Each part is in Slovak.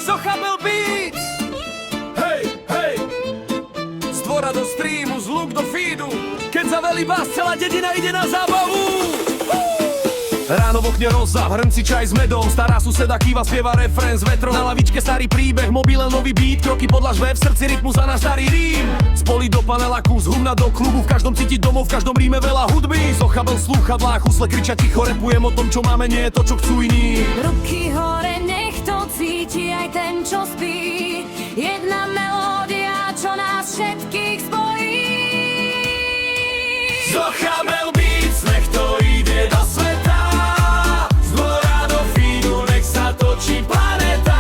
Zochabel Beats. Hej, hej. Z dvora do streamu, z luk do feedu. Keď zavelí bas, celá dedina ide na zábavu. Ráno v okne roza, v hrnci čaj s medom. Stará suseda kýva, spieva refrén s vetrom. Na lavičke starý príbeh, mobile nový beat. Kroky podľa žve, v srdci rytmus a náš starý rím. Z poli do paneláku, z humna do klubu. V každom cítiť domov, v každom ríme veľa hudby. Zochabel slúchadlá, husle kričia ticho. Repujem o tom, čo máme, nie je to, čo chcú iní. Ruky hore, nech to cíti aj ten, čo spí. Jedna melódia, čo nás všetkých spojí. Zochabel Beats, nech to ide do sveta. Z dvora do feedu, nech sa točí planeta.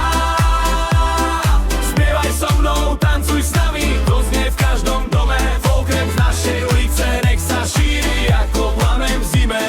Spievaj so mnou, tancuj s nami, to znie v každom dome. Folkrem z našej ulice, nech sa šíri ako plamen v zime.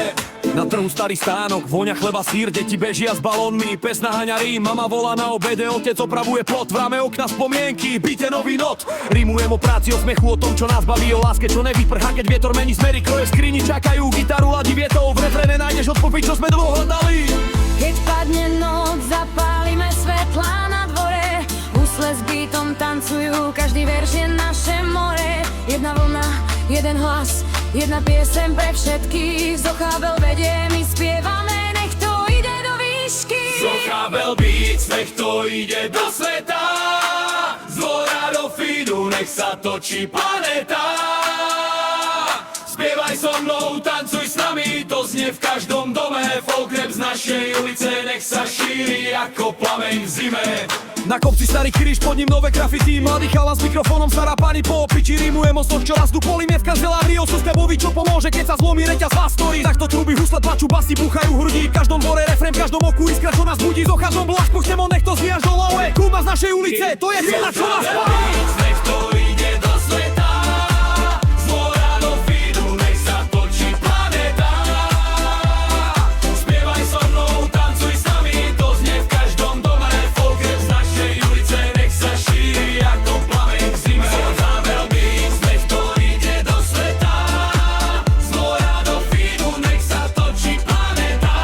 Na trhu starý stánok, vôňa chleba, sír, deti bežia s balónmi, pes naháňa rím, mama volá na obede, otec opravuje plot, v ráme okna spomienky, byte nový not. Rímujem o práci, o smechu, o tom, čo nás baví, o láske, čo nevyprchá, keď vietor mení smery, kroje v skrini čakajú, gitaru ladí vietov, v refréne nájdeš odpoveď, čo sme dlho hľadali. Keď padne noc, zapálime svetlá na dvore. Husle s beatom tancujú, každý verš je naše more. Jedna vlna, jeden hlas, jedna piesem pre všetkých. Zochabel vedie, my spievame, nech to ide do výšky. Zochabel Beats, nech to ide do sveta. Z dvora do feedu, nech sa točí planeta. Spievaj so mnou, tancuj s nami, to znie v každom dome. Folkrep z našej ulice, nech sa šíri ako plameň v zime. Na kopci starý kríž, pod ním nové grafity. Mladý chalan s mikrofónom, stará pani po opiči. Rimujem o snoch, čo razdú polimetka z veľa rio. Sú stebovi, čo pomôže, keď sa zlomí reťaz vás stojí. Takto truby, husle tlačú, basy búchajú hrudi. V každom dvore refrén, v každom oku iskra, čo nás budí. Zocházom blach, puchtemo, nech to znie až do love. Kuma z našej ulice, to je cena, čo nás spáva. Nech to ide do sveta. Z dvora do feedu, nech sa točí planeta. Spievaj so mnou, tancuj s nami, to znie v každom dome. Folkrep z našej ulice, nech sa šíri ako plameň v zime. Zochabel Beats, nech to ide do sveta. Z dvora do feedu, nech sa točí planeta.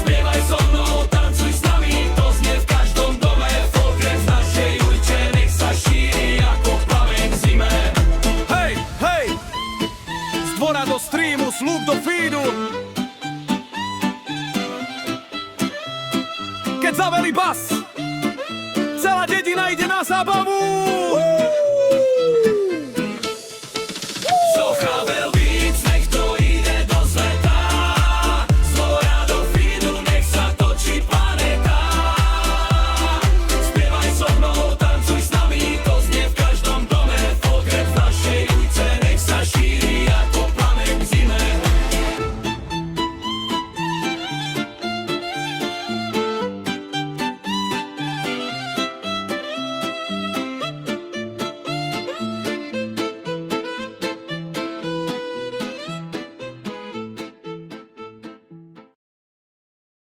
Spievaj so mnou, tancuj s nami, to znie v každom dome. Folkrep z našej ulice, nech sa šíri ako plameň v zime. Hej, hej! Z dvora do streamu, z luk do feedu. Keď zavelí bas, celá dedina ide na zábavu.